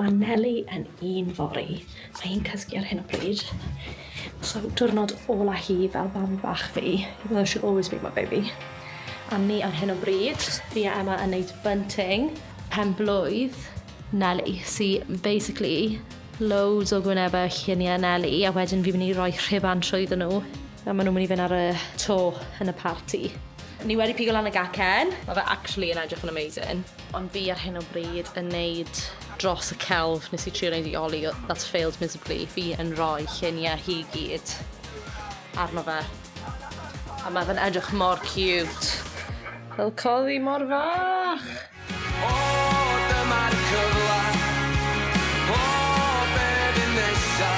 Mae Neli yn un fori. Mae hi'n cysgu ar hyn o bryd. So, diwrnod ola hi fel babi bach fi. Even though she'll always be my baby. A ni ar hyn o bryd, fi a Emma yn neud bunting. Penblwydd Neli, sy'n basically loads o gwynebau lluniau Neli, a wedyn fi'n mynd i roi rhiban trwyddo nhw. A maen nhw'n mynd i fynd ar y to yn y parti. Ni wedi pigo lan y gacen. Mae fe actually yn edrych yn amazing. Ond fi ar hyn o bryd yn neud dros y celf nes I trio neud I Ollie, that's failed miserably. Fi yn rhoi lluniau hi gyd arno fe. A mae fe'n edrych mor cute. Fel coddi mor fach. Dyma'r cyfla, be dwi'n nesa.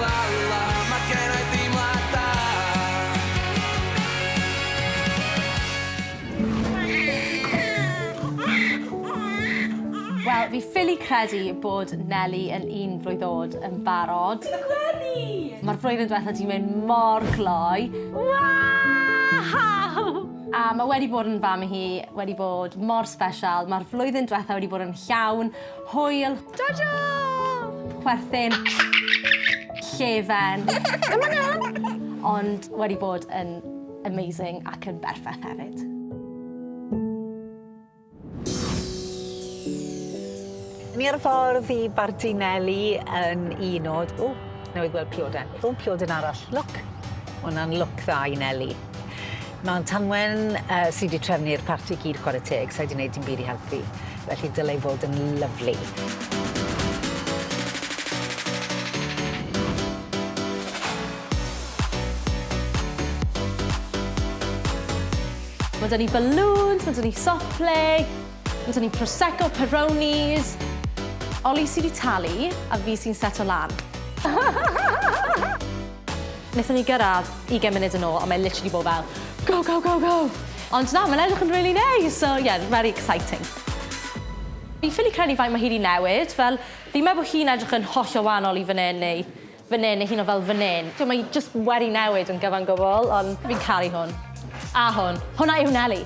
La la, mae gen I deimlad da. Wel, fi ffili credu bod Neli yn un blwyddod yn barod. Mae'r flwyddyn diwethaf wedi mynd mor gloi. Wow! A mae wedi bod yn fam I hi, wedi bod mor special. Mae'r flwyddyn diwethaf wedi bod yn llawn, hwyl, Jojo! Chwerthin, llefen. Ond wedi bod yn amazing ac yn berffaith hefyd. Ni ar y ffordd I barti Neli yn unod. O, newydd gweld pioden. O, pioden arall. Look. Hwna'n look dda I Neli. Mae'n Tanwen sydd wedi trefnu'r parti gyd chwarae teg, so I wedi gwneud dim byd I helpu. Felly dylai fod yn lyflu. Mae 'da ni balloons, mae 'da ni soft play, mae 'da ni prosecco peronis. Ollie sydd wedi talu, a fi sy'n seto lan. Wnaethon ni gyrraedd 20 munud yn ôl, ond mae literally bod fel, go, go, go, go. Ond na, mae'n edrych yn really nice, so yeah, very exciting. Fi ffili credu faint mae hi wedi newid, fel fi'n meddwl bod hi'n edrych yn hollol wahanol I fan hyn, neu fan hyn, neu hyn o fel fan hyn. Mae just wedi newid yn gyfan gwbl, ond fi'n caru hwn. A hwn. Hwna yw Neli.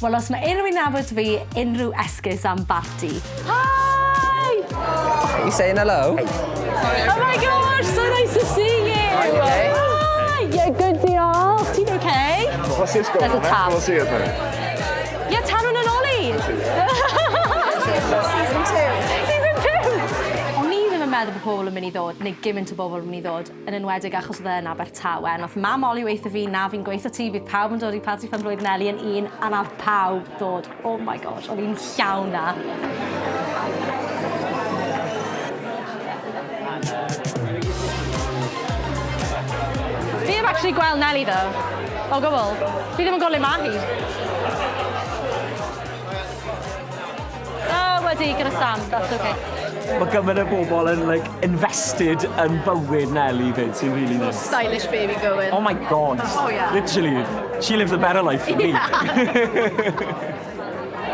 Wel, os mae unrhyw un nabod fi unrhyw esgus am barti. Hi! Are you saying hello? Hey. Oh my gosh, so nice to see you! Hi, okay? Hi! Yeah, good deal. Ti'n okay? What's this going on? There's a tab. We'll see it then. Yeah, Tanwen and Ollie! Season 2. Season 2! O'n I ddim yn meddwl bod pobl yn mynd I ddod, neu gymaint o bobl yn mynd I ddod, yn enwedig achos oedd e yn Abertawe. Nath mam Ollie weithio fi, na fi'n gweithio ti, bydd pawb yn dod I parti Penblwydd Neli yn un, a nath pawb dod. Oh my gosh, o'n i'n llawn na. Fi heb actually gweld Neli, though. O gwbl. Fi ddim yn gweld le ma hi. Wedi, gyda Sam, that's okay. Mae gymaint o bobl yn invested yn bywyd Neli fyd sy'n really nice. Stylish baby going. Oh my god. Oh yeah. Literally, she lives a better life than me.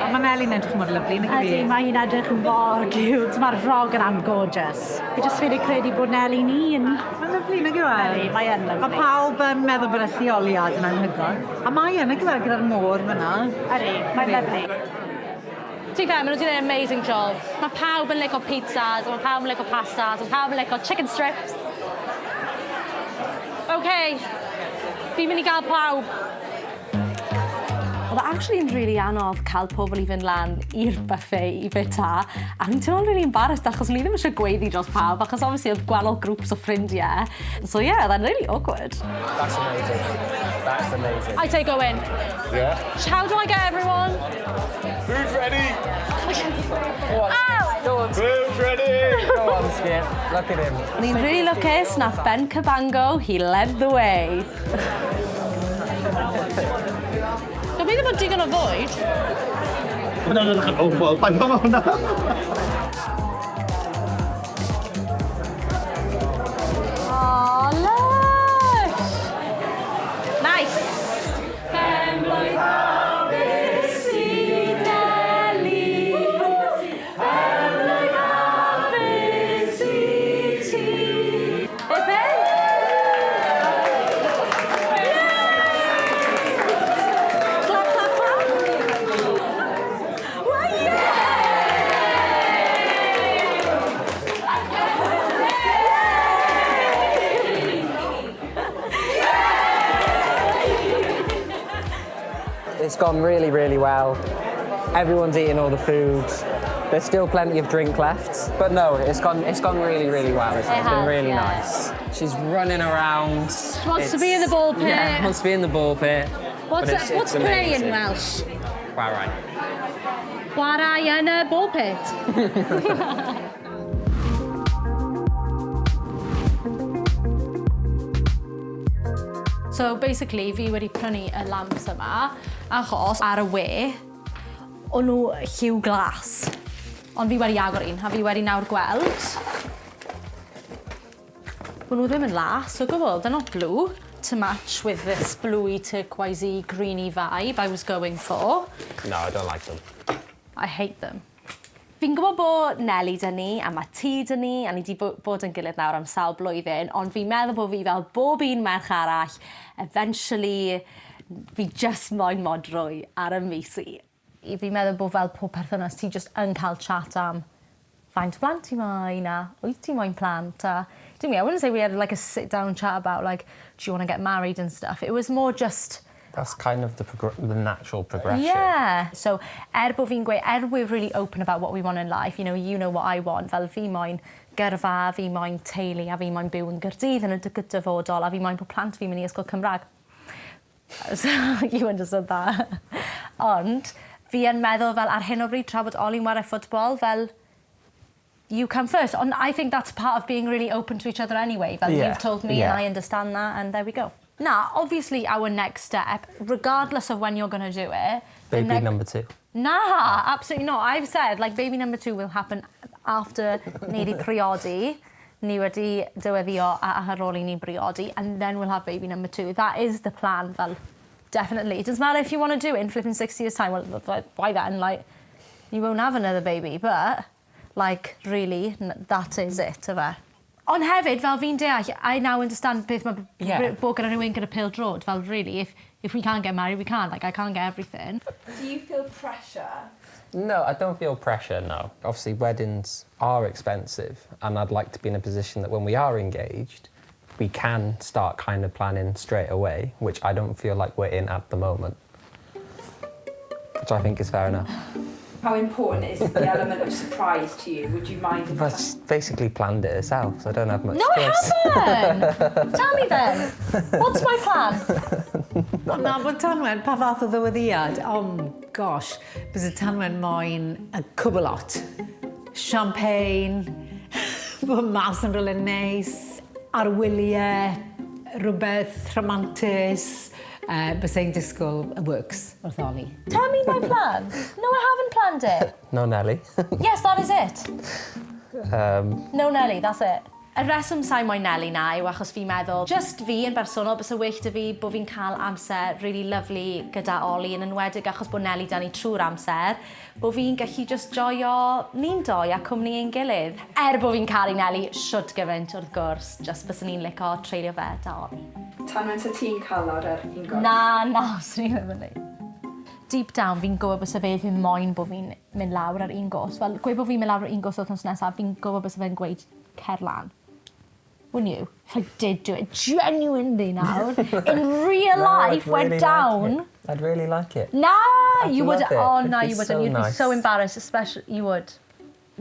Mae Neli'n edrych mor lyflu, nag Ydy, mae hi'n edrych yn mor cute. Mae'r ffrog yn am gorgeous. Fi jyst wedi credu bod Neli'n un. Mae'n lyflu, nag yw e? Ydy, mae yn lyflu. Mae pawb yn meddwl bod y lleoliad yn anhygoel. A mae yn gyda'r môr fyna. Ydy, mae'n lyflu. Ti'n fe, maen nhw wedi gwneud an amazing job. Mae pawb yn licio pizzas, mae pawb yn licio pastas, mae pawb yn licio chicken strips. OK, fi'n mynd I gael pawb. Oedd actually yn really anodd cael pobl I fynd lan i'r buffet I bita. A fi'n teimlo'n really embarrassed achos ni ddim eisiau gweiddi dros pawb, achos obviously oedd gwahanol grŵps o ffrindiau. So yeah, that's really awkward. That's amazing. That's amazing. I say go in. Yeah. How do I get everyone? Who's ready? Ow! Who's ready? Go on, Skip. Look at him. Ni'n really lwcus, nath Ben Cabango, he led the way. Gobeithio bod digon o fwyd. Hwna'n edrych yn awful. Pa'n pa hwnna? Oh, lush! Nice! Penblwydd hapus I Neli. Penblwydd hapus I ti. Ben? Clap, clap, clap. Well, yeah! gone really, really well. Everyone's eating all the food. There's still plenty of drink left, but no, it's gone really, really well. It's been really nice. She's running around. She wants to be in the ball pit. Yeah, wants to be in the ball pit. What's play in Welsh? Chwarae. Chwarae yn y ball pit. So basically, fi wedi prynu y lamps yma achos ar y we, o'n nhw lliw glas. Ond fi wedi agor un, a fi wedi nawr gweld bod nhw ddim yn las, so gwbl, they're not blue to match with this bluey turquoisey greeny vibe I was going for. No, I don't like them. I hate them. Fi'n gwybod bod Neli dyn ni, a mae ti dyn ni, a ni wedi bod yn gilydd nawr am sawl blwyddyn, ond fi'n meddwl bod fi fel bob un merch arall, eventually, fi just moyn modrwy ar y misi. Fi'n meddwl bod fel pob perthynas ti just yn cael chat am faint o blant ti moyn a wyt ti moyn plant a... I wouldn't say we had like a sit-down chat about like, do you want to get married and stuff. It was more just... That's kind of the natural progression. Yeah. So, bod fi'n gweud, we're really open about what we want in life, you know what I want. Fel fi moyn gyrfa, fi moyn teulu, a fi moyn byw yn Gaerdydd yn y dyfodol, a fi moyn bod plant fi'n mynd i ysgol Cymraeg. So, you understood that. Ond, fi yn meddwl fel ar hyn o bryd tra bod Ollie'n chwarae ffwtbol, fel you come first. And I think that's part of being really open to each other anyway. Fel you've told me and I understand that, and there we go. Now, obviously, our next step, regardless of when you're going to do it... Baby number 2. Nah, absolutely not. I've said, like, baby number 2 will happen after ni wedi priodi, ni wedi diweddio ar ôl I ni briodi, and then we'll have baby number 2. That is the plan, well, definitely. It doesn't matter if you want to do it in flipping 6 years' time. Well, why then? Like, you won't have another baby, but, like, really, that is it, yfe. Ond hefyd, fel fi'n deall, I now understand beth mae bod gyda rhywun gyda pêl-drod. Fel, really, if we can't get married, we can't. Like, I can't get everything. Do you feel pressure? No, I don't feel pressure, no. Obviously, weddings are expensive, and I'd like to be in a position that when we are engaged, we can start kind of planning straight away, which I don't feel like we're in at the moment. Which I think is fair enough. How important is the element of surprise to you? Would you mind? I've basically planned it herself, so I don't have much choice. No, I haven't! Tell me then. What's my plan? Na, bod Tanwen, pa fath o ddyweddiad? Oh, gosh, bys y Tanwen moyn a cwbl lot. Champagne, bod mas yn rhywle neis, arwyliau, rhywbeth romantis, bys ein disgwyl y works wrth Ollie. Tell me my plan. No, I haven't planned it. No, Nelly. Yes, that is it. No, Nelly, that's it. Y reswm sa'n moyn Neli na yw achos fi'n meddwl, just fi yn bersonol, bys y well da fi bod fi'n cael amser really lovely gyda Ollie, yn enwedig achos bod Neli dan ni trwy'r amser, bod fi'n gallu just joio ni'n doi a cwmni ein gilydd. Bod fi'n cael Neli, siwt gyfaint wrth gwrs, just bys ni'n licio treulio fe da Ollie. Tanwen, sa ti'n cael lawr ar un gorff? Na, sy'n ni'n mynd i. Deep down, fi'n gwybod bys y fe fi'n moyn bod fi'n mynd lawr ar un gos. Fel, gweud bod fi'n mynd lawr ar un gos wythnos nesaf, fi'n gwybod bys y fe'n gweud cer lan. Wouldn't you? If I did do it genuinely now, in real life, really went down. Like I'd really like it. Nah, you would. It. Oh It'd no, you wouldn't. So You'd nice. be so embarrassed, especially you would.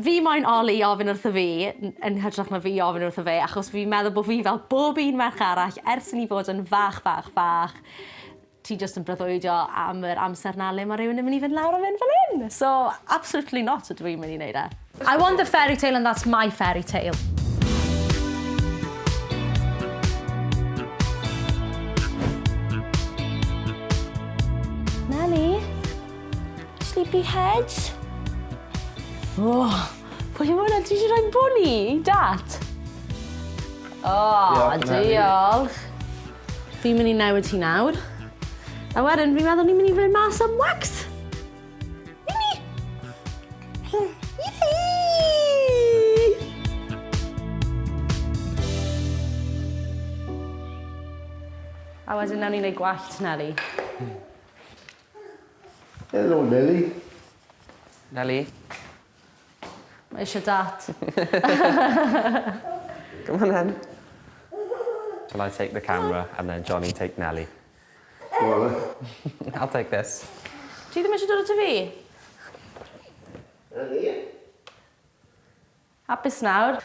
Fi moyn Ollie ofyn wrtho fi, yn hytrach na fi ofyn wrtho fe, achos fi'n meddwl bod fi fel bob un merch arall, ers ni fod yn fach, ti just yn breuddwydio am yr amser na le mae rhywun yn mynd I fynd lawr am un fel hyn. So, absolutely not ydw i'n mynd I wneud e. I want the fairy tale and that's my fairy tale. Neli? Sleepyhead? Oh, pwy yw hwnna? Ti eisiau rhoi bwni I dat? Oh, diolch. Fi'n mynd I newid ti nawr. A wedyn, fi'n meddwl ni'n mynd I fynd mas am wax. Nini! A wedyn, nawn ni'n neud gwallt, Neli. Hello, Nelly. Nelly? Mae eisiau dat. Come on then. Shall I take the camera and then Johnny take Nelly? Well, I'll take this. Ti ddim eisiau dod o ty fi? Hapus nawr.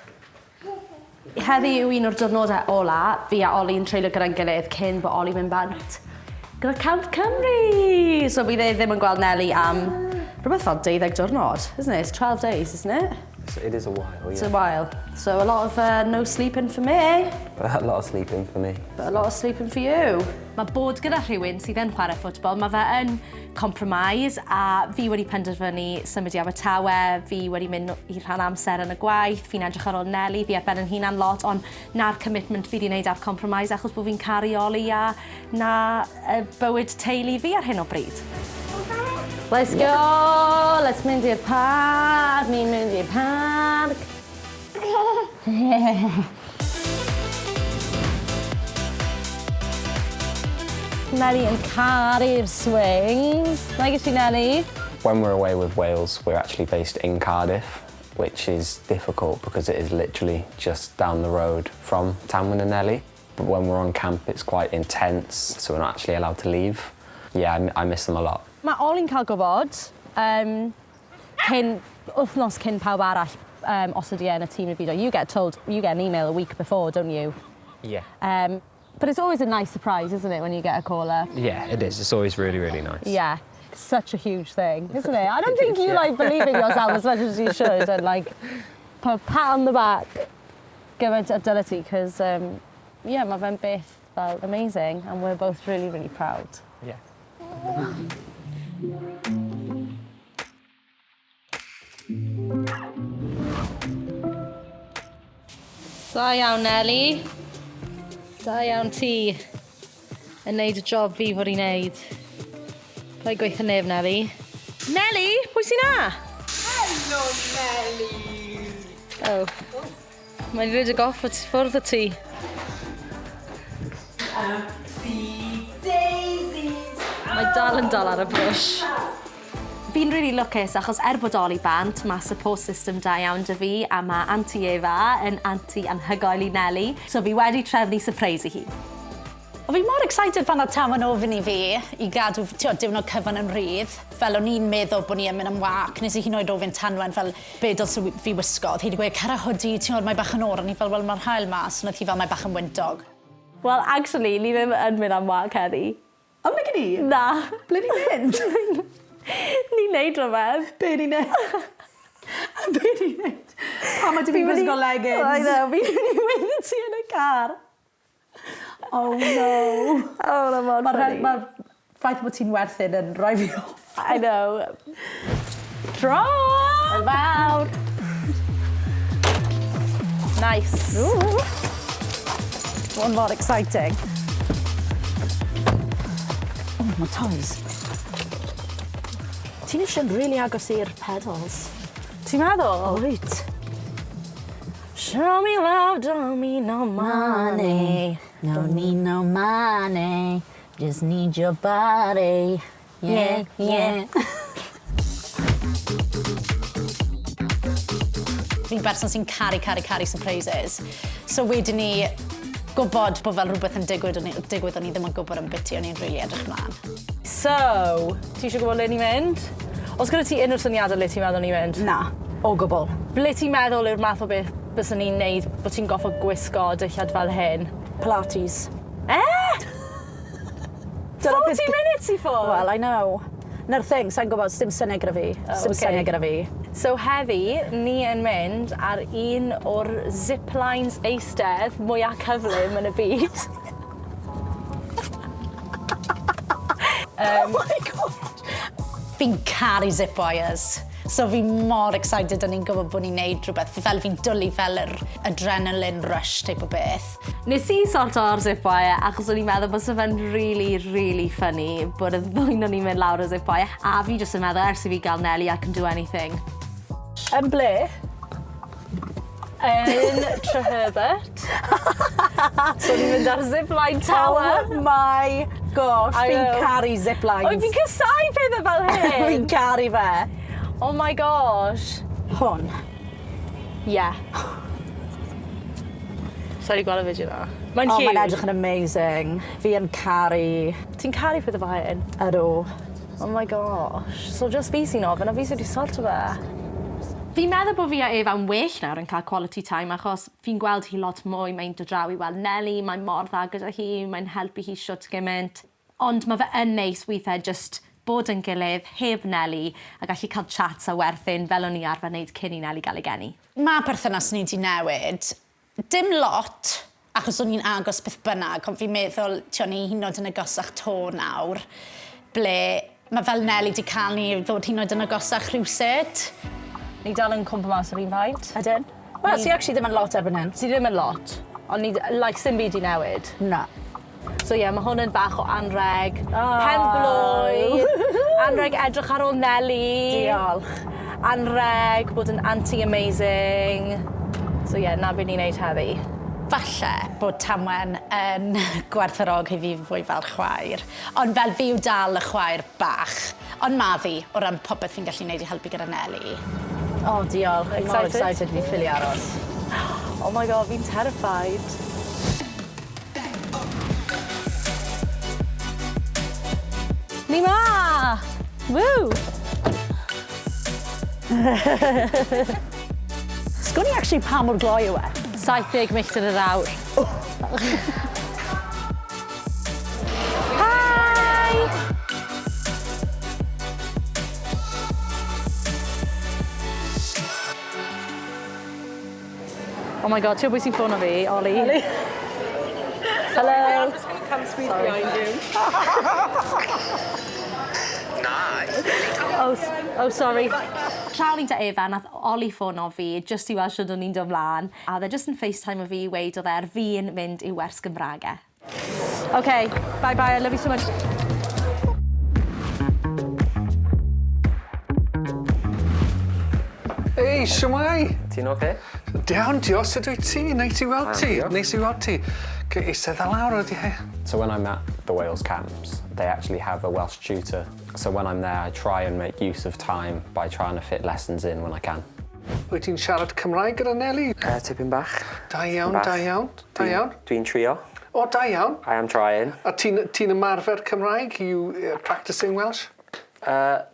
Heddi yw un o'r diwrnodau ola, fi a Ollie yn treulio gyda'n gilydd cyn bod Ollie mynd bant. Gyda Camp Cymru! So bydd e ddim yn gweld Neli am rhywbeth fel 12 diwrnod, isn't it? It's 12 days, isn't it? It is a while, yeah. It's a while. So a lot of no sleeping for me. A lot of sleeping for me. But a lot of sleeping for you. Mae bod gyda rhywun sydd yn chwarae ffwtbol, mae fe yn compromise a fi wedi penderfynu symud i Abertawe, fi wedi mynd i rhan amser yn y gwaith, fi'n edrych ar ôl Neli, fi ar ben yn hunan lot, ond na'r commitment fi wedi wneud ar compromise achos bod fi'n caru Ollie a na bywyd teulu fi ar hyn o bryd. Let's go! Let's mynd i'r parc, ni'n mynd i'r parc. Neli yn caru'r swings. Like is she, Neli? When we're away with Wales, we're actually based in Cardiff, which is difficult because it is literally just down the road from Tanwen and Neli. But when we're on camp, it's quite intense, so we're not actually allowed to leave. Yeah, I miss them a lot. Mae Ollie'n cael gwybod wythnos cyn pawb arall os ydi yn y tîm y fideo. You get an email a week before, don't you? Yeah. But it's always a nice surprise, isn't it, when you get a caller? Yeah, it is. It's always really, really nice. Yeah, such a huge thing, isn't it? I don't think you like believe in yourself as much as you should and like put a pat on the back, give it a deledu, because yeah, mae fe'n beth fel amazing and we're both really, really proud. Yeah. Da iawn, Neli. Da iawn ti yn neud y job fi fod i'n neud. Rhaid gweithio neb, Neli. Neli, pwy sy'n na? Hello, Neli! Oh. Mae'n rhedeg off at ffwrdd o ti. Happy daisies! Mae dal yn dal ar y brwsh. Fi'n really lwcus achos bod Ollie bant, mae support system da iawn dy fi a mae Aunty Eva yn aunty anhygoel i Neli. So fi wedi trefnu Syrpréis i hi. O fi mor excited pan oedd Tanwen ofyn i fi i gadw diwrnod cyfan yn rhydd. Fel o'n i'n meddwl bod ni yn mynd am wac, nes i hyn oed ofyn Tanwen fel be dylse fi wisgo. Hi wedi gweud, cara hoodie, mae bach yn or, a ni fel, wel, mae'r hael mas, a hi fel, mae bach yn wyntog. Well, actually, ni ddim yn mynd am wac heddi. O, mae gen i? Na. Ble ni'n mynd? Ni'n neud rhywbeth. Be ni'n neud? Be ni'n neud? Pam ydy fi'n gwisgo leggings? I know, fi'n mynd i ti yn y car. Oh no. Oh, na mor funny. Mae'r ffaith bod ti'n werthyn yn rhoi fi off. I know. Tron! Fawr. Nice. Ooh. One more exciting. Oh, mae toys. Ti'n eisiau'n really agos i'r pedals. Ti'n meddwl? Right. Show me love, don't mean no money. No need no money. Just need your body. Yeah, yeah. Fi'n berson sy'n caru surprises. So wedyn ni gwybod bod fel rhywbeth yn digwydd o'n i ddim yn gwybod yn biti o'n i'n rili edrych mlaen. So, ti eisiau gwybod le ni'n mynd? Os gyda ti unrhyw syniadau le ti'n meddwl ni'n mynd? Na, o gwbl. Ble ti'n meddwl yw'r math o beth byswn ni'n neud bod ti'n goffo gwisgo dillad fel hyn? Pilates. 40 minutes i ffwrdd? Well, I know. Na'r thing, sa'n gwybod, sdim syniad gyda fi. Sdim syniad gyda fi. So heddi, ni yn mynd ar un o'r ziplines eistedd mwyaf cyflym yn y byd. Oh my god! Fi'n caru zip wires. So fi mor excited o'n i'n gwybod bod ni'n neud rhywbeth. Fel fi'n dwlu fel yr adrenaline rush type o beth. Nes i sort o'r zip wire achos o'n i'n meddwl bod fe'n really, really funny bod y ddwyn o'n i'n mynd lawr o zip wire. A fi jyst yn meddwl ers i fi gael Neli, I can do anything. Yn ble? Yn Treherbert. So ni'n mynd ar zipline tower. Oh my gosh, fi'n caru ziplines. O, fi'n cysau pethau fel hyn. Fi'n caru fe. Oh my gosh. Hwn. Yeah. Sorry, gweld y fideo na. Mae'n huge. huge. Mae'n edrych yn amazing. Fi yn caru. Ti'n caru pethau fel hyn? Ydw. Oh my gosh. So just fi sy'n ofyn a fi sy'n wedi sorto fe. Fi'n meddwl bod fi a Ef yn well nawr yn cael quality time achos fi'n gweld hi lot mwy, mae'n dod draw I weld Neli, mae'n mor dda gyda hi, mae'n helpu hi siwt gymaint. Ond mae fe yn neis weithiau just bod yn gilydd, heb Neli, a gallu cael chats a werthin fel o'n i arfer wneud cyn I Neli gael ei geni. Mae perthynas ni wedi newid. Dim lot, achos o'n i'n agos beth bynnag, ond fi'n meddwl, o'n i hyd yn oed yn agosach to nawr, ble mae fel Neli wedi cael ni ddod hyd yn oed yn agosach rhywsut. Ni dal yn cwmpa mas yr un faint. Ydyn? Wel, si actually ddim yn lot erbyn hyn. Si ddim yn lot, ond ni, like, sim byd I newid. Na. So ie, mae hwn yn bach o anreg. Penblwydd. Anreg edrych ar ôl Neli. Diolch. Anreg, bod yn anti-amazing. So ie, na beth ni'n neud heddi. Falle bod Tanwen yn gwerthfawrog I fi fwy fel chwaer. Ond fel fi yw dal y chwaer bach. Ond ma fi, o ran popeth fi'n gallu neud I helpu gyda Neli. Oh, diolch. Mor excited fi ffili aros. Oh my god, fi'n terrified. Ni ma! Woo! Sgwn I actually pa mor gloi yw e? 70 milltir yr awr. Hi! Oh my god, ti'n bwys sy'n ffôn o fi, Ollie? Hello? I'm just going to come sweet behind you. Oh, sorry. Trawl ni'n da Efa, nath Ollie ffôn o fi, just I weld sydd o'n i'n dod mlaen. A oedd e just yn FaceTime o fi I weid oedd e'r fi'n mynd I wers Gymraeg e. Okay, bye-bye, I love you so much. Hei, shwmai? Ti'n oce? Iawn, diolch, sut wyt ti? Neis I weld ti. Neis I weld ti. Eistedd lawr ydi he. So when I'm at the Wales camps, they actually have a Welsh tutor. So when I'm there, I try and make use of time by trying to fit lessons in when I can. Wyt ti'n siarad Cymraeg gyda Neli? Tipyn bach. Da iawn, da iawn, da iawn. Dwi'n trio. O, da iawn. I am trying. A ti'n ymarfer Cymraeg? Are you practising Welsh?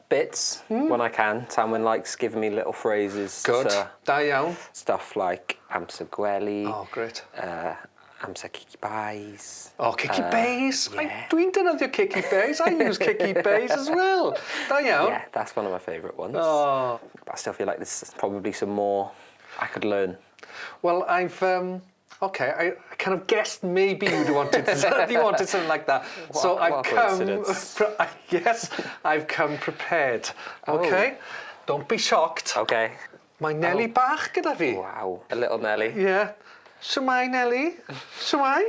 Bits, when I can. Tanwen likes giving me little phrases. Good, da iawn. Stuff like amser gwely. Oh, great. Amser cici bais. Oh, cici bais? Yeah. Dwi'n defnyddio cici bais. I use cici bais as well. Da iawn. Yeah, that's one of my favourite ones. Oh. But I still feel like there's probably some more I could learn. Well, I've... Okay, I kind of guessed maybe you wanted something like that. So I've come... Yes, I've come prepared. Okay? Don't be shocked. Okay. Mae Neli bach gyda fi. Wow, a little Neli. Yeah. Shwmai, Neli? Shwmai?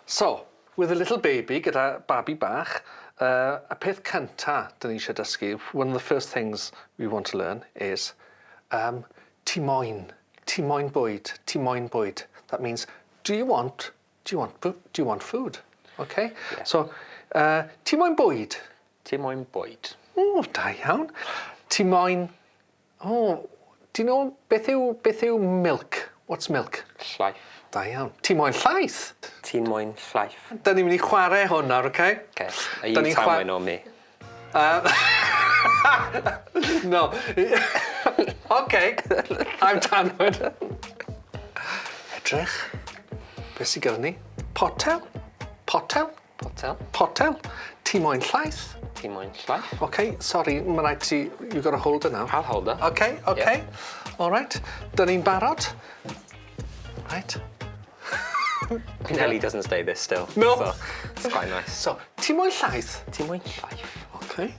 So, with a little baby gyda babi bach, a peth cynta dyn ni eisiau dysgu, one of the first things we want to learn is ti moyn bwyd, ti moyn bwyd. That means, do you want food? Okay? Yeah. So, ti moyn bwyd? Ti moyn bwyd. Oh, da iawn. Ti moyn... Oh, do you know beth yw milk? What's milk? Llaeth. Da iawn. Ti moyn llaeth? Ti moyn llaeth. Da ni'n mynd I chwarae hwn nawr, okay? Okay. Are you Tanwen or me? No. Okay. I'm Tanwen. Edrych. Beth sy'n gyda ni? Potel? Potel? Potel. Potel. Ti moyn llaeth? Ti moyn llaeth. Okay, sorry, mae rhaid ti... You've got to hold her now. I'll hold her. Okay, okay. Yeah. All right. Da ni'n barod? Right. Neli doesn't stay this still. No. So it's quite nice. So, ti moyn llaeth? Ti moyn llaeth. Okay.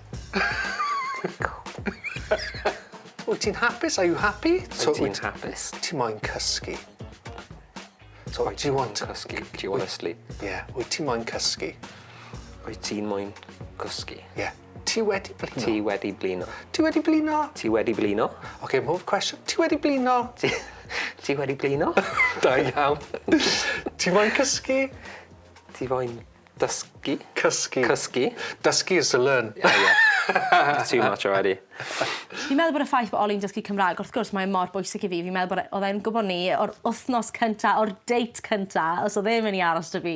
Wyt ti'n hapus? Are you happy? Wyt ti'n hapus? Ti moyn cysgu. So, do you want to cysgu? Do you want to sleep? Yeah. Wyt ti moyn cysgu? Wyt ti'n moyn cysgu? Yeah. Ti wedi blino? Ti wedi blino. Ti wedi blino? Ti wedi blino. Okay, move question. Ti wedi blino? Ti wedi blino? Da iawn. Ti moyn cysgu? Ti moyn dysgu? Cysgu. Cysgu. Dysgu is to learn. Yeah. It's too much already. Fi'n meddwl bod y ffaith bod Ollie'n dysgu Cymraeg, wrth gwrs mae'n mor bwysig I fi. Fi'n meddwl bod oedd e'n gwybod ni o'r wythnos cynta, o'r date cynta, os oedd e'n mynd I aros dy fi,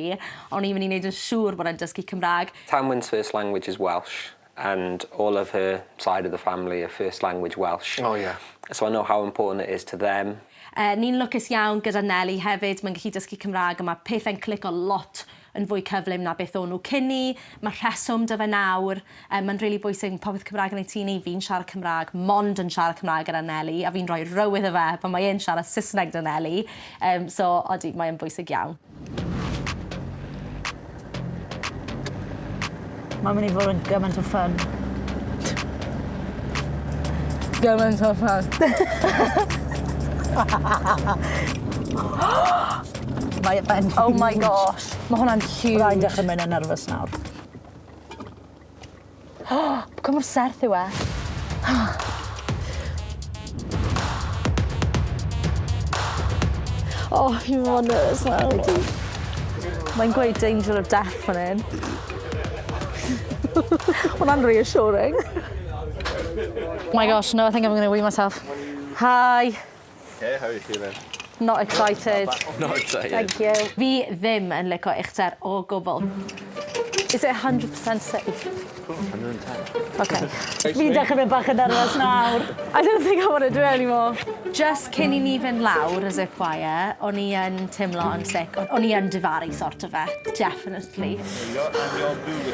o'n i'n mynd I wneud yn siŵr bod e'n dysgu Cymraeg. Tanwen's first language is Welsh. and all of her side of the family are first language Welsh. Oh, yeah. So I know how important it is to them. Ni'n lwcus iawn gyda Neli hefyd, mae'n gallu dysgu Cymraeg a mae pethau'n clico lot yn fwy cyflym na beth o'n nhw cynni. Mae rheswm dy fe nawr. Mae'n rili bwysig popeth Cymraeg yn ei tu ni. Fi'n siarad Cymraeg, mond yn siarad Cymraeg gyda Neli, a fi'n rhoi rywydd o fe pan mae'n siarad Saesneg dy Neli. So, odi, mae'n bwysig iawn. Mae'n mynd i fod yn gymaint o ffyn. Gymaint o ffyn. Oh my gosh. Mae hwnna'n huge. Rhaid dechrau mynd yn nerfus nawr. Pwy mor serth yw e? Fi'n mor nervous nawr. Mae'n gweud danger of death fan hyn. Hwnna'n reassuring. Oh my gosh, no, I think I'm going to wee myself. Hi. Okay, how are you feeling? Not excited. Not excited. Thank you. Fi ddim yn licio uchder o gwbl. Is it 100% safe? 110. Okay. Fi'n dechrau mynd bach yn nerfus nawr. I don't think I want to do it anymore. Just cyn I ni fynd lawr y zip wire, o'n i yn teimlo yn sick. O'n i yn difaru sort of fe. Definitely.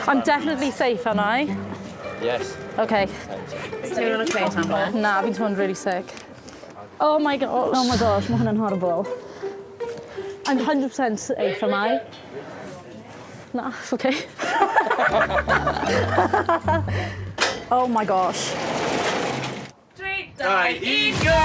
I'm definitely safe, aren't I? Yes. Okay. Ti'n okay, Tanwen? Na, fi'n teimlo'n really sick. Oh my gosh. Oh my gosh, mae hwnna'n horrible. I'm 100% safe, am I? No, it's okay. Oh my gosh. 3, 2, 1, go!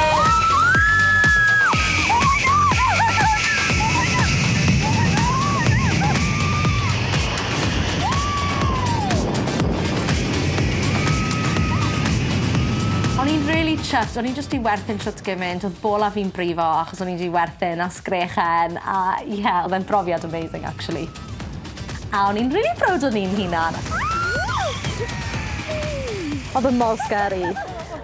O'n i'n really chuffed, o'n i'n just di werthu'n shwt gymaint, oedd bola fi'n brifo achos o'n i'n di werthu'n a sgrechen, a oedd e'n brofiad amazing, actually. A o'n i'n really proud o'n i'n hunan. Oedd e'n mor scary.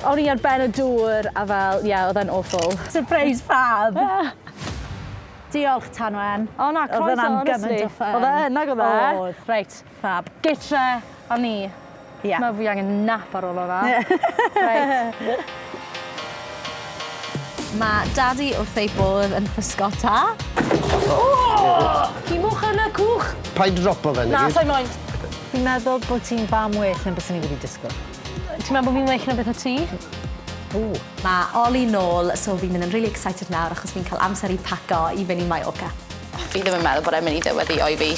O'n i ar ben y dŵr a fel, oedd e'n awful. Syrpréis fab. Diolch, Tanwen. O na, croeso, honestly. Oedd e, nag oedd e. Oedd, reit, fab. Gytre, a ni. Yeah. Mae fi angen nap ar ôl o'na. Right. Mae daddy wrth ei bodd yn pysgota. Ci mwch yn y cwch. Paid dropo fe, Na, sa'i moyn. Fi'n meddwl bod ti'n fam well yn beth ni wedi disgwyl. Ti'n meddwl bod fi'n well na beth o ti? Mae Ollie nôl, so fi'n mynd yn really excited nawr achos fi'n cael amser i paco i fynd i Mallorca. Fi ddim yn meddwl bod e'n mynd i ddyweddio i fi.